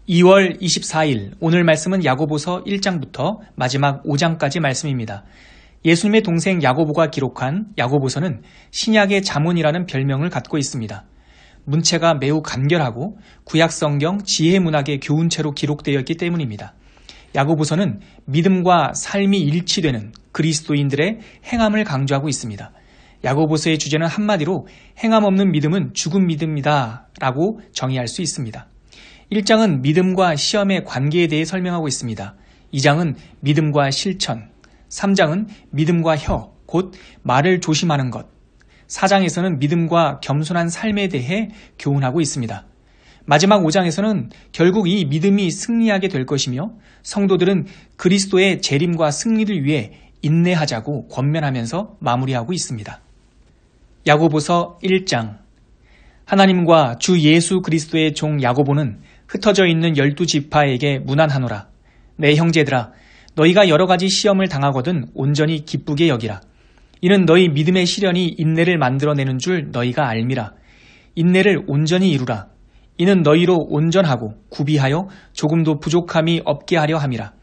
2월 24일 오늘 말씀은 야고보서 1장부터 마지막 5장까지 말씀입니다. 예수님의 동생 야고보가 기록한 야고보서는 신약의 자문이라는 별명을 갖고 있습니다. 문체가 매우 간결하고 구약성경 지혜문학의 교훈체로 기록되어 있기 때문입니다. 야고보서는 믿음과 삶이 일치되는 그리스도인들의 행함을 강조하고 있습니다. 야고보서의 주제는 한마디로 행함 없는 믿음은 죽은 믿음이다 라고 정의할 수 있습니다. 1장은 믿음과 시험의 관계에 대해 설명하고 있습니다. 2장은 믿음과 실천, 3장은 믿음과 혀, 곧 말을 조심하는 것, 4장에서는 믿음과 겸손한 삶에 대해 교훈하고 있습니다. 마지막 5장에서는 결국 이 믿음이 승리하게 될 것이며 성도들은 그리스도의 재림과 승리를 위해 인내하자고 권면하면서 마무리하고 있습니다. 야고보서 1장. 하나님과 주 예수 그리스도의 종 야고보는 흩어져 있는 12지파에게 문안하노라. 내 형제들아, 너희가 여러 가지 시험을 당하거든 온전히 기쁘게 여기라. 이는 너희 믿음의 시련이 인내를 만들어내는 줄 너희가 알미라. 인내를 온전히 이루라. 이는 너희로 온전하고 구비하여 조금도 부족함이 없게 하려 함이라.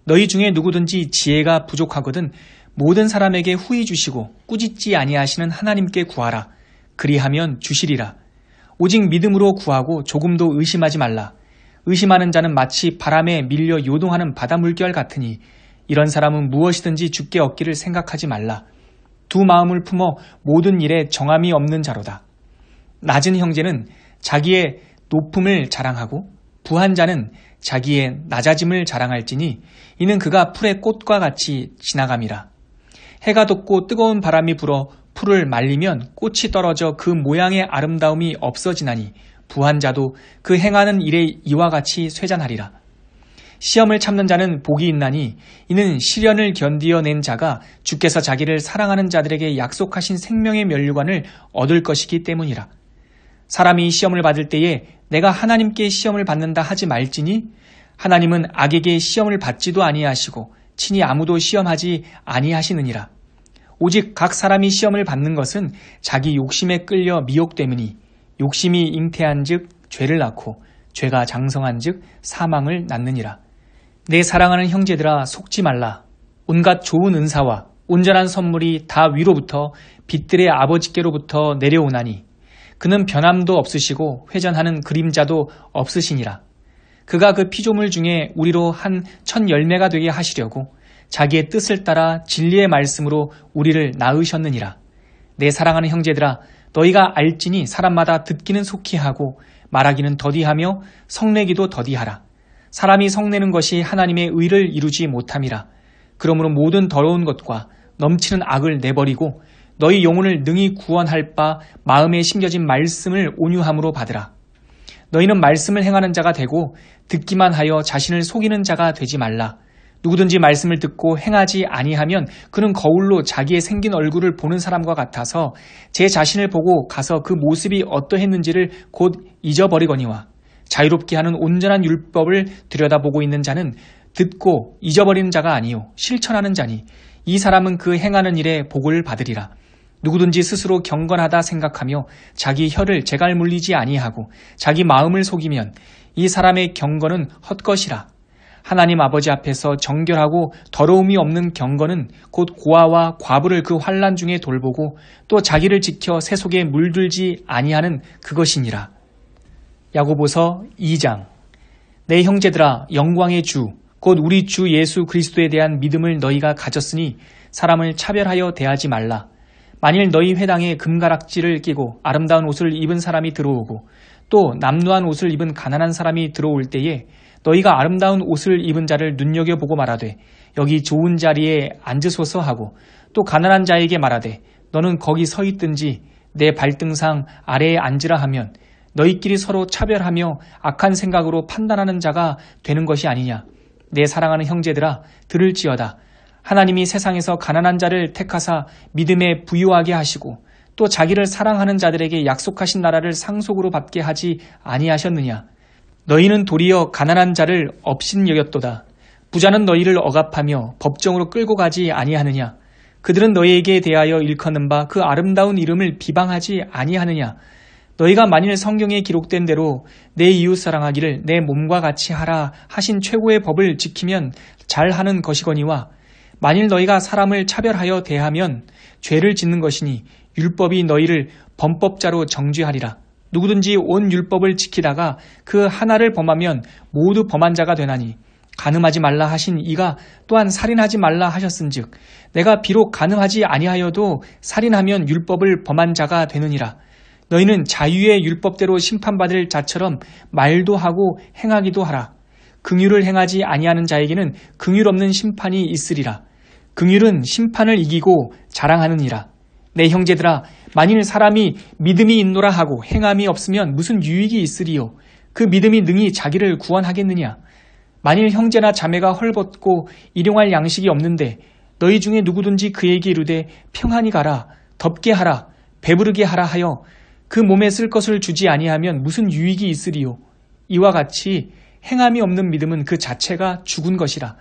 너희 중에 누구든지 지혜가 부족하거든 모든 사람에게 후히 주시고 꾸짖지 아니하시는 하나님께 구하라. 그리하면 주시리라. 오직 믿음으로 구하고 조금도 의심하지 말라. 의심하는 자는 마치 바람에 밀려 요동하는 바다 물결 같으니 이런 사람은 무엇이든지 주께 얻기를 생각하지 말라. 두 마음을 품어 모든 일에 정함이 없는 자로다. 낮은 형제는 자기의 높음을 자랑하고 부한 자는 자기의 낮아짐을 자랑할지니 이는 그가 풀의 꽃과 같이 지나감이라. 해가 돋고 뜨거운 바람이 불어 풀을 말리면 꽃이 떨어져 그 모양의 아름다움이 없어지나니 부한 자도 그 행하는 일에 이와 같이 쇠잔하리라. 시험을 참는 자는 복이 있나니 이는 시련을 견디어낸 자가 주께서 자기를 사랑하는 자들에게 약속하신 생명의 면류관을 얻을 것이기 때문이라. 사람이 시험을 받을 때에 내가 하나님께 시험을 받는다 하지 말지니 하나님은 악에게 시험을 받지도 아니하시고 친히 아무도 시험하지 아니하시느니라. 오직 각 사람이 시험을 받는 것은 자기 욕심에 끌려 미혹되므니 욕심이 잉태한즉 죄를 낳고 죄가 장성한즉 사망을 낳느니라. 내 사랑하는 형제들아, 속지 말라. 온갖 좋은 은사와 온전한 선물이 다 위로부터 빛들의 아버지께로부터 내려오나니 그는 변함도 없으시고 회전하는 그림자도 없으시니라. 그가 그 피조물 중에 우리로 한 첫 열매가 되게 하시려고 자기의 뜻을 따라 진리의 말씀으로 우리를 낳으셨느니라. 내 사랑하는 형제들아, 너희가 알지니 사람마다 듣기는 속히 하고 말하기는 더디하며 성내기도 더디하라. 사람이 성내는 것이 하나님의 의를 이루지 못함이라. 그러므로 모든 더러운 것과 넘치는 악을 내버리고 너희 영혼을 능히 구원할 바 마음에 심겨진 말씀을 온유함으로 받으라. 너희는 말씀을 행하는 자가 되고 듣기만 하여 자신을 속이는 자가 되지 말라. 누구든지 말씀을 듣고 행하지 아니하면 그는 거울로 자기의 생긴 얼굴을 보는 사람과 같아서 제 자신을 보고 가서 그 모습이 어떠했는지를 곧 잊어버리거니와 자유롭게 하는 온전한 율법을 들여다보고 있는 자는 듣고 잊어버리는 자가 아니요 실천하는 자니 이 사람은 그 행하는 일에 복을 받으리라. 누구든지 스스로 경건하다 생각하며 자기 혀를 재갈 물리지 아니하고 자기 마음을 속이면 이 사람의 경건은 헛것이라. 하나님 아버지 앞에서 정결하고 더러움이 없는 경건은 곧 고아와 과부를 그 환난 중에 돌보고 또 자기를 지켜 새 속에 물들지 아니하는 그것이니라. 야고보서 2장. 내 형제들아, 영광의 주 곧 우리 주 예수 그리스도에 대한 믿음을 너희가 가졌으니 사람을 차별하여 대하지 말라. 만일 너희 회당에 금가락지를 끼고 아름다운 옷을 입은 사람이 들어오고 또 남루한 옷을 입은 가난한 사람이 들어올 때에 너희가 아름다운 옷을 입은 자를 눈여겨보고 말하되 여기 좋은 자리에 앉으소서 하고 또 가난한 자에게 말하되 너는 거기 서 있든지 내 발등상 아래에 앉으라 하면 너희끼리 서로 차별하며 악한 생각으로 판단하는 자가 되는 것이 아니냐. 내 사랑하는 형제들아, 들을지어다. 하나님이 세상에서 가난한 자를 택하사 믿음에 부유하게 하시고 또 자기를 사랑하는 자들에게 약속하신 나라를 상속으로 받게 하지 아니하셨느냐. 너희는 도리어 가난한 자를 업신여겼도다. 부자는 너희를 억압하며 법정으로 끌고 가지 아니하느냐. 그들은 너희에게 대하여 일컫는 바 그 아름다운 이름을 비방하지 아니하느냐. 너희가 만일 성경에 기록된 대로 내 이웃 사랑하기를 내 몸과 같이 하라 하신 최고의 법을 지키면 잘하는 것이거니와 만일 너희가 사람을 차별하여 대하면 죄를 짓는 것이니 율법이 너희를 범법자로 정죄하리라. 누구든지 온 율법을 지키다가 그 하나를 범하면 모두 범한 자가 되나니 간음하지 말라 하신 이가 또한 살인하지 말라 하셨은즉 내가 비록 간음하지 아니하여도 살인하면 율법을 범한 자가 되느니라. 너희는 자유의 율법대로 심판받을 자처럼 말도 하고 행하기도 하라. 긍휼을 행하지 아니하는 자에게는 긍휼 없는 심판이 있으리라. 긍휼은 심판을 이기고 자랑하느니라. 내 형제들아, 만일 사람이 믿음이 있노라 하고 행함이 없으면 무슨 유익이 있으리요? 그 믿음이 능히 자기를 구원하겠느냐? 만일 형제나 자매가 헐벗고 일용할 양식이 없는데 너희 중에 누구든지 그에게 이르되 평안히 가라, 덥게 하라, 배부르게 하라 하여 그 몸에 쓸 것을 주지 아니하면 무슨 유익이 있으리요? 이와 같이 행함이 없는 믿음은 그 자체가 죽은 것이라.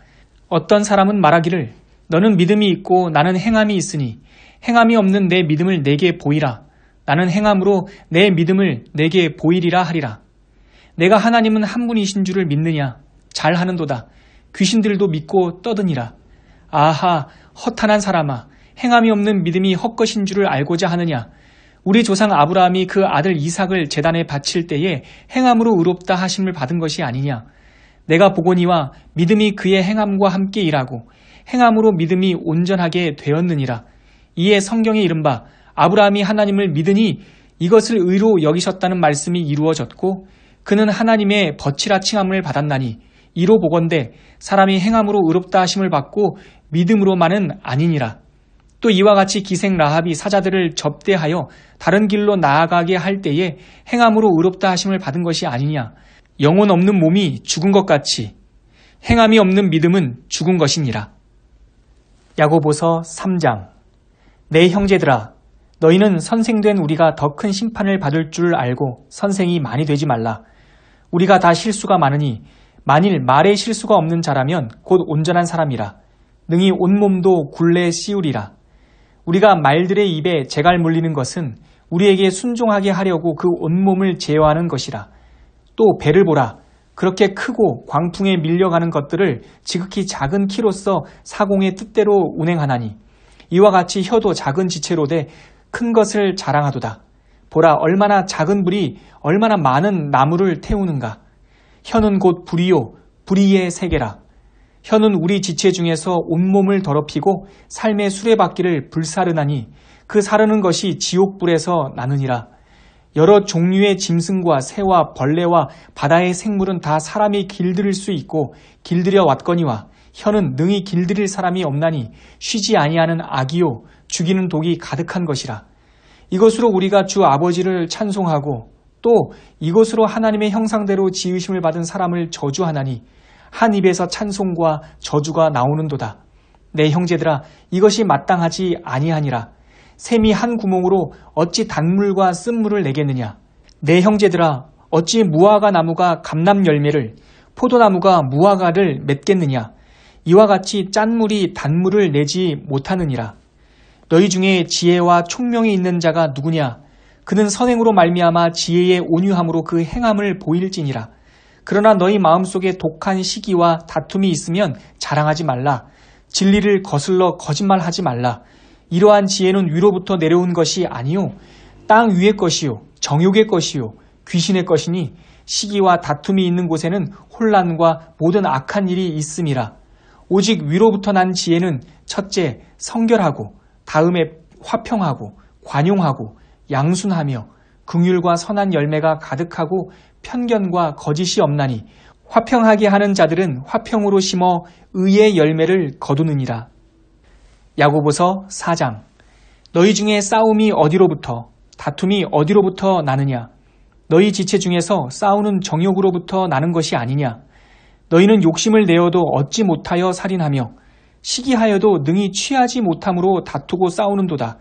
어떤 사람은 말하기를 너는 믿음이 있고 나는 행함이 있으니 행함이 없는 내 믿음을 내게 보이라. 나는 행함으로 내 믿음을 내게 보이리라 하리라. 내가 하나님은 한 분이신 줄을 믿느냐? 잘하는도다. 귀신들도 믿고 떠드니라. 아하, 허탄한 사람아, 행함이 없는 믿음이 헛것인 줄을 알고자 하느냐? 우리 조상 아브라함이 그 아들 이삭을 제단에 바칠 때에 행함으로 의롭다 하심을 받은 것이 아니냐? 내가 보거니와 믿음이 그의 행함과 함께 일하고 행함으로 믿음이 온전하게 되었느니라. 이에 성경에 이른바 아브라함이 하나님을 믿으니 이것을 의로 여기셨다는 말씀이 이루어졌고 그는 하나님의 버치라 칭함을 받았나니 이로 보건대 사람이 행함으로 의롭다 하심을 받고 믿음으로만은 아니니라. 또 이와 같이 기생 라합이 사자들을 접대하여 다른 길로 나아가게 할 때에 행함으로 의롭다 하심을 받은 것이 아니냐. 영혼 없는 몸이 죽은 것 같이 행함이 없는 믿음은 죽은 것이니라. 야고보서 3장. 내 형제들아, 너희는 선생된 우리가 더 큰 심판을 받을 줄 알고 선생이 많이 되지 말라. 우리가 다 실수가 많으니 만일 말에 실수가 없는 자라면 곧 온전한 사람이라. 능히 온몸도 굴레에 씌우리라. 우리가 말들의 입에 재갈 물리는 것은 우리에게 순종하게 하려고 그 온몸을 제어하는 것이라. 또 배를 보라. 그렇게 크고 광풍에 밀려가는 것들을 지극히 작은 키로서 사공의 뜻대로 운행하나니 이와 같이 혀도 작은 지체로 돼 큰 것을 자랑하도다. 보라, 얼마나 작은 불이 얼마나 많은 나무를 태우는가. 혀는 곧 불이요 불의의 세계라. 혀는 우리 지체 중에서 온몸을 더럽히고 삶의 수레바퀴를 불사르나니 그 사르는 것이 지옥불에서 나느니라. 여러 종류의 짐승과 새와 벌레와 바다의 생물은 다 사람이 길들일 수 있고 길들여 왔거니와 혀는 능히 길들일 사람이 없나니 쉬지 아니하는 악이요 죽이는 독이 가득한 것이라. 이것으로 우리가 주 아버지를 찬송하고 또 이것으로 하나님의 형상대로 지으심을 받은 사람을 저주하나니 한 입에서 찬송과 저주가 나오는도다. 내 형제들아, 이것이 마땅하지 아니하니라. 샘이 한 구멍으로 어찌 단물과 쓴물을 내겠느냐. 내 형제들아, 어찌 무화과 나무가 감람 열매를 포도나무가 무화과를 맺겠느냐. 이와 같이 짠물이 단물을 내지 못하느니라. 너희 중에 지혜와 총명이 있는 자가 누구냐. 그는 선행으로 말미암아 지혜의 온유함으로 그 행함을 보일지니라. 그러나 너희 마음속에 독한 시기와 다툼이 있으면 자랑하지 말라. 진리를 거슬러 거짓말하지 말라. 이러한 지혜는 위로부터 내려온 것이 아니요 땅 위의 것이요 정욕의 것이요 귀신의 것이니 시기와 다툼이 있는 곳에는 혼란과 모든 악한 일이 있음이라. 오직 위로부터 난 지혜는 첫째 성결하고 다음에 화평하고 관용하고 양순하며 긍휼과 선한 열매가 가득하고 편견과 거짓이 없나니 화평하게 하는 자들은 화평으로 심어 의의 열매를 거두느니라. 야고보서 4장. 너희 중에 싸움이 어디로부터 다툼이 어디로부터 나느냐. 너희 지체 중에서 싸우는 정욕으로부터 나는 것이 아니냐. 너희는 욕심을 내어도 얻지 못하여 살인하며 시기하여도 능히 취하지 못함으로 다투고 싸우는도다.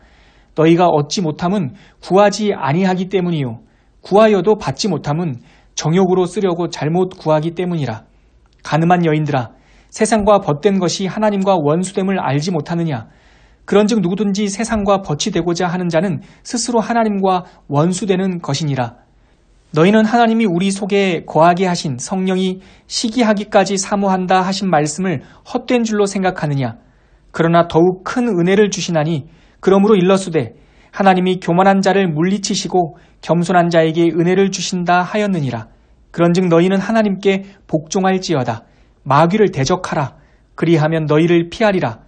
너희가 얻지 못함은 구하지 아니하기 때문이요 구하여도 받지 못함은 정욕으로 쓰려고 잘못 구하기 때문이라. 가늠한 여인들아, 세상과 벗된 것이 하나님과 원수됨을 알지 못하느냐. 그런즉 누구든지 세상과 벗이 되고자 하는 자는 스스로 하나님과 원수되는 것이니라. 너희는 하나님이 우리 속에 거하게 하신 성령이 시기하기까지 사모한다 하신 말씀을 헛된 줄로 생각하느냐? 그러나 더욱 큰 은혜를 주시나니 그러므로 일러스되 하나님이 교만한 자를 물리치시고 겸손한 자에게 은혜를 주신다 하였느니라. 그런즉 너희는 하나님께 복종할지어다. 마귀를 대적하라. 그리하면 너희를 피하리라.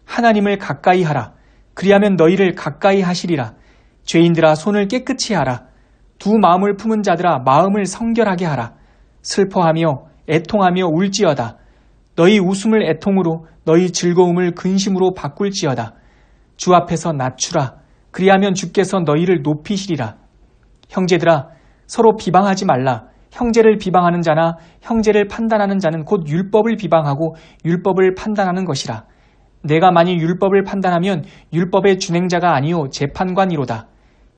하나님을 가까이 하라. 그리하면 너희를 가까이 하시리라. 죄인들아 손을 깨끗이 하라. 두 마음을 품은 자들아 마음을 성결하게 하라. 슬퍼하며 애통하며 울지어다. 너희 웃음을 애통으로 너희 즐거움을 근심으로 바꿀지어다. 주 앞에서 낮추라. 그리하면 주께서 너희를 높이시리라. 형제들아 서로 비방하지 말라. 형제를 비방하는 자나 형제를 판단하는 자는 곧 율법을 비방하고 율법을 판단하는 것이라. 내가 만일 율법을 판단하면 율법의 준행자가 아니요 재판관이로다.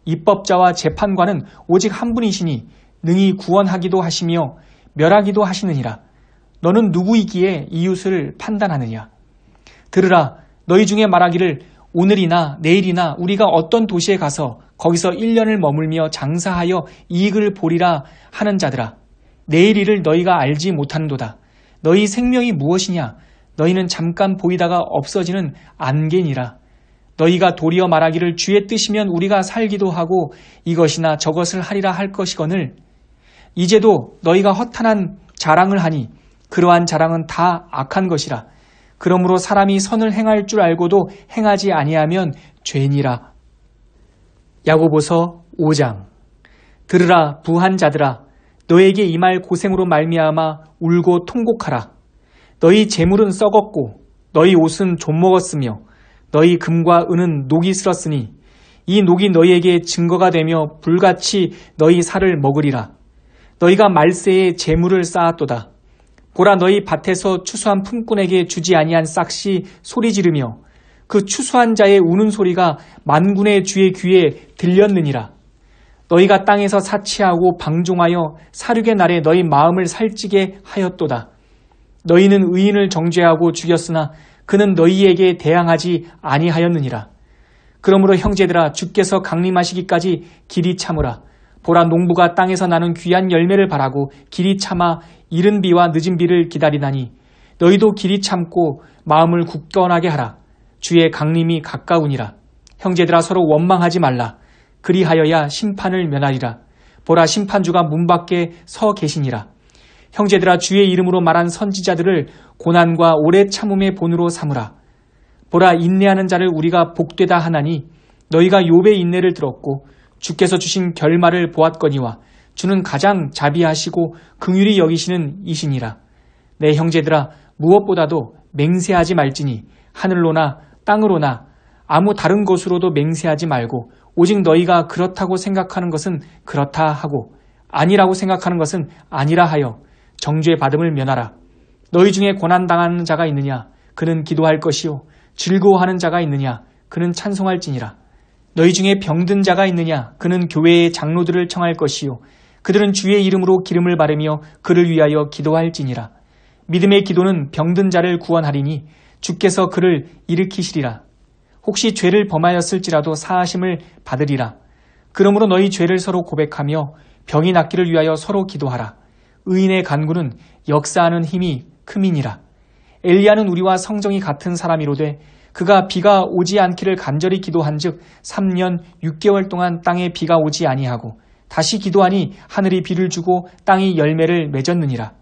입법자와 재판관은 오직 한 분이시니 능히 구원하기도 하시며 멸하기도 하시느니라. 너는 누구이기에 이웃을 판단하느냐? 들으라. 너희 중에 말하기를 오늘이나 내일이나 우리가 어떤 도시에 가서 거기서 1년을 머물며 장사하여 이익을 보리라 하는 자들아. 내일 일을 너희가 알지 못하는도다. 너희 생명이 무엇이냐? 너희는 잠깐 보이다가 없어지는 안개니라. 너희가 도리어 말하기를 주의 뜻이면 우리가 살기도 하고 이것이나 저것을 하리라 할 것이거늘 이제도 너희가 허탄한 자랑을 하니 그러한 자랑은 다 악한 것이라. 그러므로 사람이 선을 행할 줄 알고도 행하지 아니하면 죄니라. 야고보서 5장. 들으라 부한 자들아 너에게 임할 고생으로 말미암아 울고 통곡하라. 너희 재물은 썩었고 너희 옷은 좀먹었으며 너희 금과 은은 녹이 슬었으니 이 녹이 너희에게 증거가 되며 불같이 너희 살을 먹으리라. 너희가 말세에 재물을 쌓았도다. 보라 너희 밭에서 추수한 품꾼에게 주지 아니한 싹시 소리 지르며 그 추수한 자의 우는 소리가 만군의 주의 귀에 들렸느니라. 너희가 땅에서 사치하고 방종하여 사륙의 날에 너희 마음을 살찌게 하였도다. 너희는 의인을 정죄하고 죽였으나 그는 너희에게 대항하지 아니하였느니라. 그러므로 형제들아 주께서 강림하시기까지 길이 참으라. 보라 농부가 땅에서 나는 귀한 열매를 바라고 길이 참아 이른 비와 늦은 비를 기다리나니 너희도 길이 참고 마음을 굳건하게 하라. 주의 강림이 가까우니라. 형제들아 서로 원망하지 말라. 그리하여야 심판을 면하리라. 보라 심판주가 문 밖에 서 계시니라. 형제들아 주의 이름으로 말한 선지자들을 고난과 오래 참음의 본으로 삼으라. 보라 인내하는 자를 우리가 복되다 하나니 너희가 욥의 인내를 들었고 주께서 주신 결말을 보았거니와 주는 가장 자비하시고 긍휼히 여기시는 이시니라. 내 형제들아 무엇보다도 맹세하지 말지니 하늘로나 땅으로나 아무 다른 것으로도 맹세하지 말고 오직 너희가 그렇다고 생각하는 것은 그렇다 하고 아니라고 생각하는 것은 아니라 하여 정죄 받음을 면하라. 너희 중에 고난당하는 자가 있느냐? 그는 기도할 것이요. 즐거워하는 자가 있느냐? 그는 찬송할지니라. 너희 중에 병든 자가 있느냐? 그는 교회의 장로들을 청할 것이요. 그들은 주의 이름으로 기름을 바르며 그를 위하여 기도할지니라. 믿음의 기도는 병든 자를 구원하리니 주께서 그를 일으키시리라. 혹시 죄를 범하였을지라도 사하심을 받으리라. 그러므로 너희 죄를 서로 고백하며 병이 낫기를 위하여 서로 기도하라. 의인의 간구는 역사하는 힘이 큼이니라. 엘리야는 우리와 성정이 같은 사람이로되 그가 비가 오지 않기를 간절히 기도한즉 3년 6개월 동안 땅에 비가 오지 아니하고 다시 기도하니 하늘이 비를 주고 땅이 열매를 맺었느니라.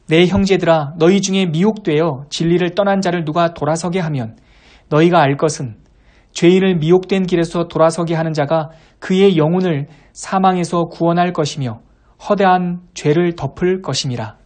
내 형제들아 너희 중에 미혹되어 진리를 떠난 자를 누가 돌아서게 하면 너희가 알 것은 죄인을 미혹된 길에서 돌아서게 하는 자가 그의 영혼을 사망에서 구원할 것이며 허다한 죄를 덮을 것임이라.